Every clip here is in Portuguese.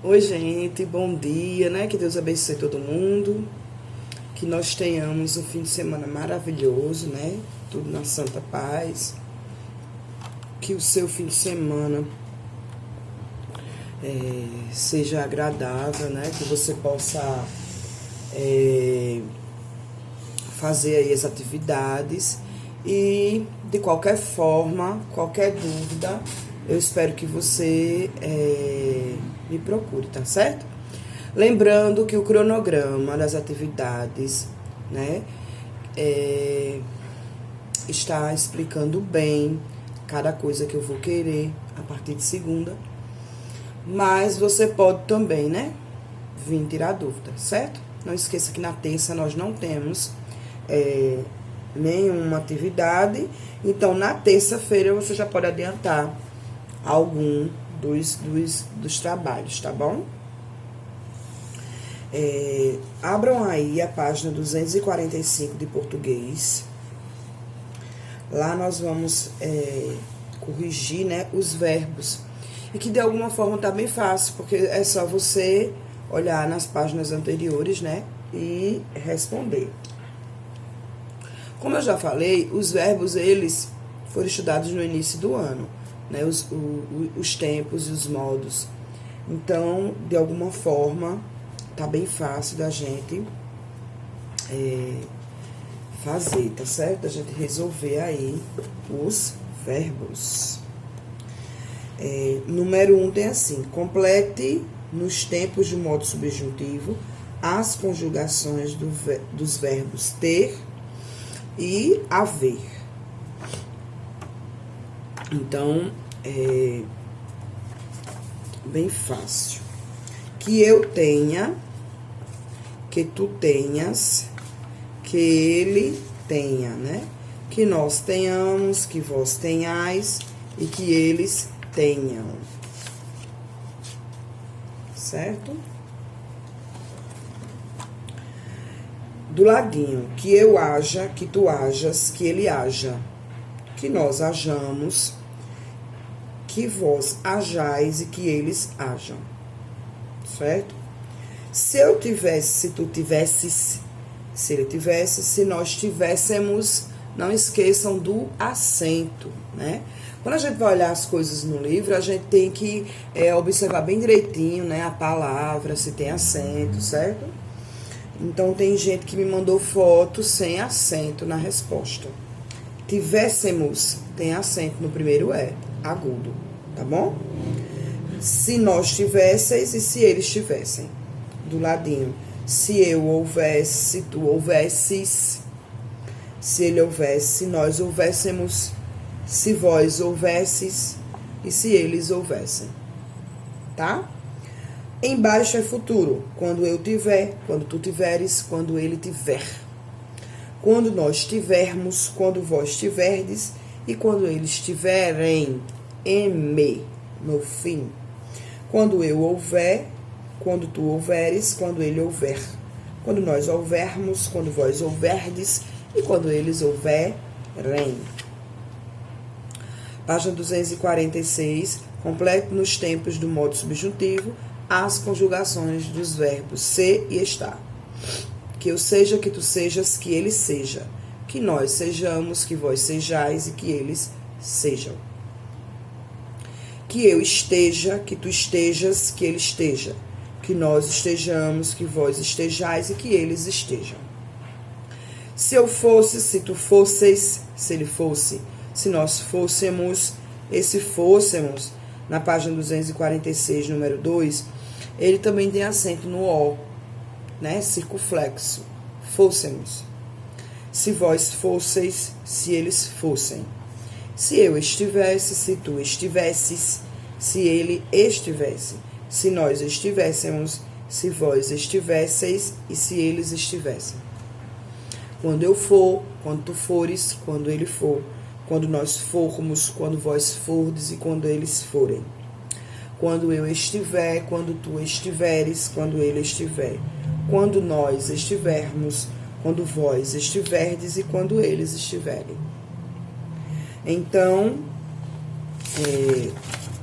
Oi, gente, bom dia, né? Que Deus abençoe todo mundo. Que nós tenhamos um fim de semana maravilhoso, né? Tudo na santa paz. Que o seu fim de semana seja agradável, né? Que você possa fazer aí as atividades. E, de qualquer forma, qualquer dúvida, eu espero que você me procure, tá certo? Lembrando que o cronograma das atividades, né, está explicando bem cada coisa que eu vou querer a partir de segunda. Mas você pode também, né, vir tirar dúvida, certo? Não esqueça que na terça nós não temos nenhuma atividade. Então, na terça-feira você já pode adiantar algum dos trabalhos, tá bom? Abram aí a página 245 de português. Lá nós vamos corrigir, né, os verbos. E que de alguma forma tá bem fácil, porque é só você olhar nas páginas anteriores, né, e responder. Como eu já falei, os verbos, eles foram estudados no início do ano, né, os tempos e os modos. Então, de alguma forma, tá bem fácil da gente fazer, tá certo? Da gente resolver aí os verbos. Número 1 tem assim: complete nos tempos de modo subjuntivo as conjugações dos verbos ter e haver. Então, bem fácil. Que eu tenha, que tu tenhas, que ele tenha, né? Que nós tenhamos, que vós tenhais e que eles tenham. Certo? Do ladinho, que eu haja, que tu hajas, que ele haja, que nós hajamos, que vós hajais e que eles hajam. Certo? Se eu tivesse, se tu tivesses, se ele tivesse, se nós tivéssemos, não esqueçam do acento, né? Quando a gente vai olhar as coisas no livro, a gente tem que observar bem direitinho, né, a palavra, se tem acento, certo? Então, tem gente que me mandou foto sem acento na resposta. Tivéssemos, tem acento no primeiro agudo, tá bom? Se nós tivesseis e se eles tivessem. Do ladinho. Se eu houvesse, se tu houvesses, se ele houvesse, se nós houvéssemos, se vós houvesses e se eles houvessem. Tá? Embaixo é futuro. Quando eu tiver, quando tu tiveres, quando ele tiver. Quando nós tivermos, quando vós tiverdes e quando eles tiverem. M no fim. Quando eu houver, quando tu houveres, quando ele houver. Quando nós houvermos, quando vós houverdes e quando eles houverem. Página 246. Complete nos tempos do modo subjuntivo as conjugações dos verbos ser e estar. Que eu seja, que tu sejas, que ele seja. Que nós sejamos, que vós sejais e que eles sejam. Que eu esteja, que tu estejas, que ele esteja. Que nós estejamos, que vós estejais e que eles estejam. Se eu fosse, se tu fosseis, se ele fosse, se nós fôssemos, esse fôssemos, na página 246, número 2, ele também tem acento no O, né? Circunflexo. Fôssemos. Se vós fosseis, se eles fossem. Se eu estivesse, se tu estivesses, se ele estivesse. Se nós estivéssemos, se vós estivesseis e se eles estivessem. Quando eu for, quando tu fores, quando ele for. Quando nós formos, quando vós fordes e quando eles forem. Quando eu estiver, quando tu estiveres, quando ele estiver. Quando nós estivermos, quando vós estiverdes e quando eles estiverem. Então,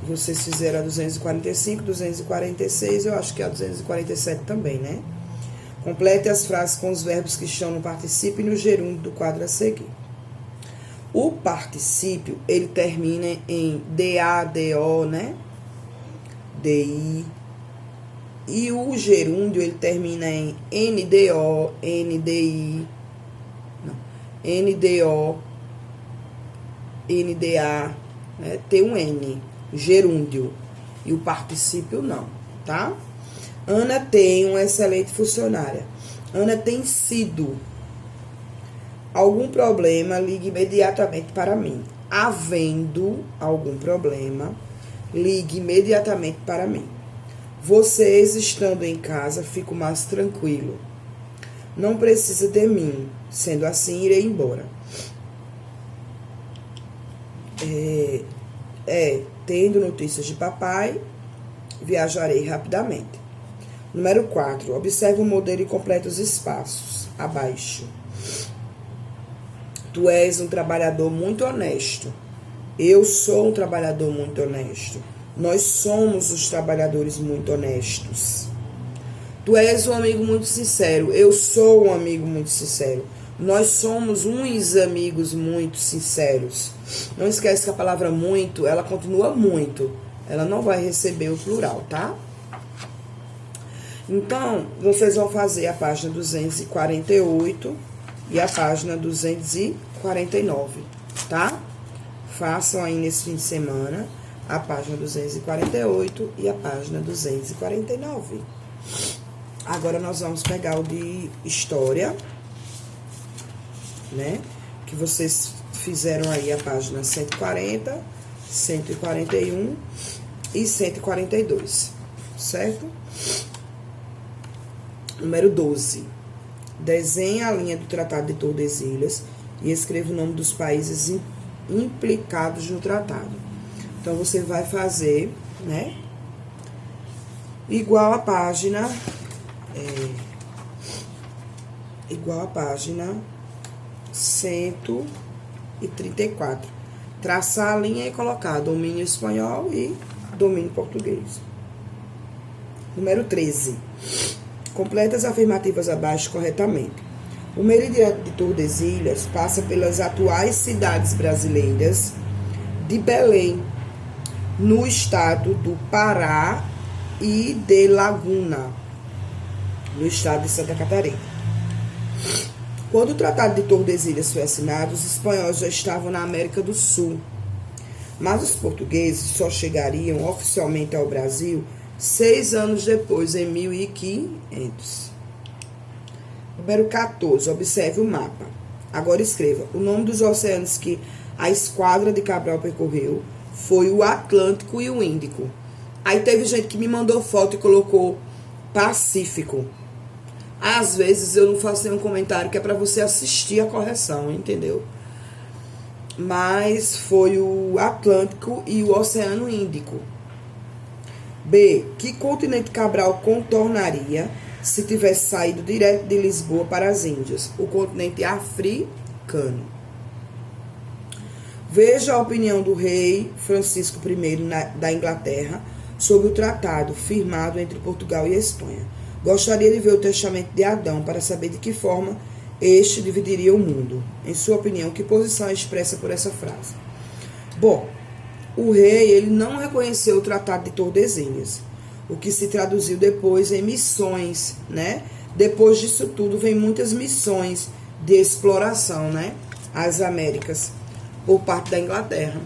Vocês fizeram a 245, 246, eu acho que a 247 também, né? Complete as frases com os verbos que estão no particípio e no gerúndio do quadro a seguir. O particípio, ele termina em DA, DO, né? DI. E o gerúndio, ele termina em NDO, NDI, não, NDO, NDA, né? Tem um N, gerúndio. E o particípio não, tá? Ana tem uma excelente funcionária. Ana tem sido. Algum problema, ligue imediatamente para mim. Havendo algum problema, ligue imediatamente para mim. Vocês estando em casa, fico mais tranquilo. Não precisa de mim. Sendo assim, irei embora. Tendo notícias de papai, viajarei rapidamente. Número 4. Observe o modelo e complete os espaços. Abaixo. Tu és um trabalhador muito honesto. Eu sou um trabalhador muito honesto. Nós somos os trabalhadores muito honestos. Tu és um amigo muito sincero. Eu sou um amigo muito sincero. Nós somos uns amigos muito sinceros. Não esquece que a palavra muito, ela continua muito. Ela não vai receber o plural, tá? Então, vocês vão fazer a página 248 e a página 249, tá? Façam aí nesse fim de semana a página 248 e a página 249. Agora nós vamos pegar o de história, né? Que vocês fizeram aí a página 140, 141 e 142, certo? Número 12. Desenhe a linha do Tratado de Tordesilhas e escreva o nome dos países implicados no tratado. Então, você vai fazer, né? Igual a página 134. Traçar a linha e colocar domínio espanhol e domínio português. Número 13. Complete as afirmativas abaixo corretamente. O meridiano de Tordesilhas passa pelas atuais cidades brasileiras de Belém, no estado do Pará, e de Laguna, no estado de Santa Catarina. Quando o Tratado de Tordesilhas foi assinado, os espanhóis já estavam na América do Sul, mas os portugueses só chegariam oficialmente ao Brasil 6 anos depois, em 1500. Número 14. Observe o mapa. Agora escreva. O nome dos oceanos que a esquadra de Cabral percorreu foi o Atlântico e o Índico. Aí teve gente que me mandou foto e colocou Pacífico. Às vezes eu não faço nenhum comentário, que é para você assistir a correção, entendeu? Mas foi o Atlântico e o Oceano Índico. B. Que continente Cabral contornaria se tivesse saído direto de Lisboa para as Índias? O continente africano. Veja a opinião do rei Francisco I da Inglaterra sobre o tratado firmado entre Portugal e a Espanha. Gostaria de ver o testamento de Adão para saber de que forma este dividiria o mundo. Em sua opinião, que posição é expressa por essa frase? Bom, o rei ele não reconheceu o Tratado de Tordesilhas, o que se traduziu depois em missões, né? Depois disso tudo, vem muitas missões de exploração, né? Às Américas, por parte da Inglaterra.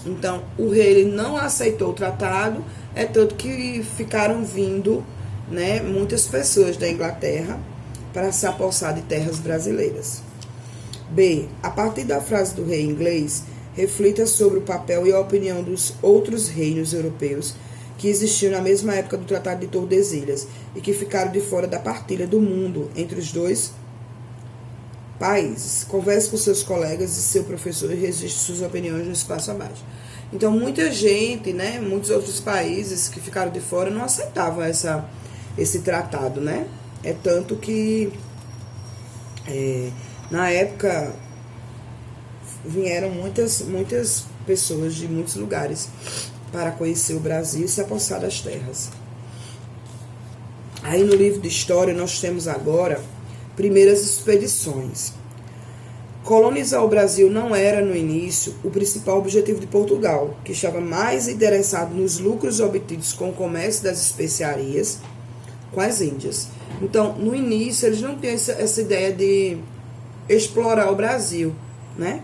Então, o rei ele não aceitou o tratado, é tanto que ficaram vindo, né, muitas pessoas da Inglaterra para se apossar de terras brasileiras. B. A partir da frase do rei inglês, reflita sobre o papel e a opinião dos outros reinos europeus que existiam na mesma época do Tratado de Tordesilhas e que ficaram de fora da partilha do mundo entre os dois países. Converse com seus colegas e seu professor e registre suas opiniões no espaço abaixo. Então, muita gente, né, muitos outros países que ficaram de fora não aceitavam esse tratado, né? É tanto que, na época, vieram muitas pessoas de muitos lugares para conhecer o Brasil e se apossar das terras. Aí no livro de história nós temos agora primeiras expedições. Colonizar o Brasil não era, no início, o principal objetivo de Portugal, que estava mais interessado nos lucros obtidos com o comércio das especiarias com as Índias. Então, no início, eles não tinham essa ideia de explorar o Brasil, né?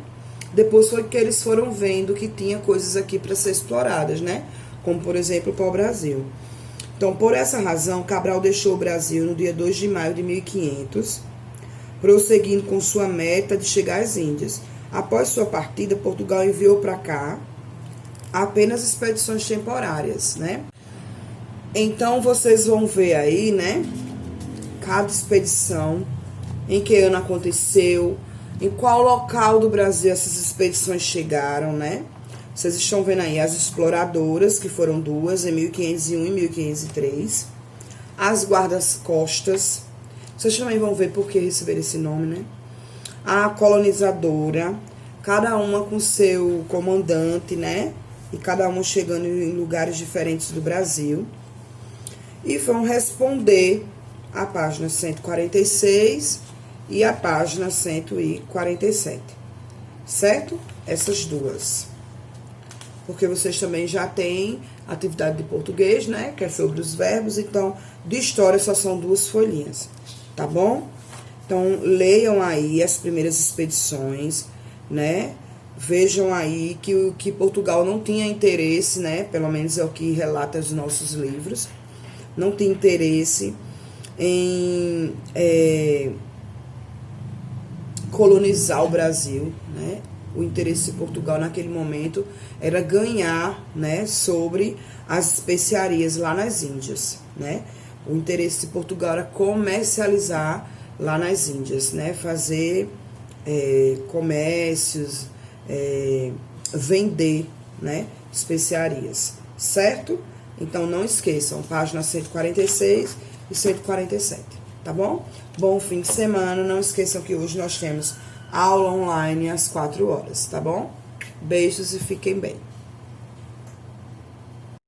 Depois foi que eles foram vendo que tinha coisas aqui para ser exploradas, né? Como, por exemplo, o pau-brasil. Então, por essa razão, Cabral deixou o Brasil no dia 2 de maio de 1500, prosseguindo com sua meta de chegar às Índias. Após sua partida, Portugal enviou para cá apenas expedições temporárias, né? Então, vocês vão ver aí, né? Cada expedição, em que ano aconteceu, em qual local do Brasil essas expedições chegaram, né? Vocês estão vendo aí as exploradoras, que foram duas, em 1501 e 1503. As guardas-costas. Vocês também vão ver por que receberam esse nome, né? A colonizadora, cada uma com seu comandante, né? E cada uma chegando em lugares diferentes do Brasil. E vão responder a página 146 e a página 147. Certo? Essas duas. Porque vocês também já têm atividade de português, né? Que é sobre os verbos. Então, de história só são duas folhinhas. Tá bom? Então, leiam aí as primeiras expedições, né? Vejam aí que Portugal não tinha interesse, né? Pelo menos é o que relata os nossos livros. Não tinha interesse em colonizar o Brasil, né? O interesse de Portugal naquele momento era ganhar, né? Sobre as especiarias lá nas Índias, né? O interesse de Portugal era comercializar lá nas Índias, né? Fazer comércios, vender, né? Especiarias, certo? Então, não esqueçam, página 146 e 147, tá bom? Bom fim de semana, não esqueçam que hoje nós temos aula online às 4 horas, tá bom? Beijos e fiquem bem.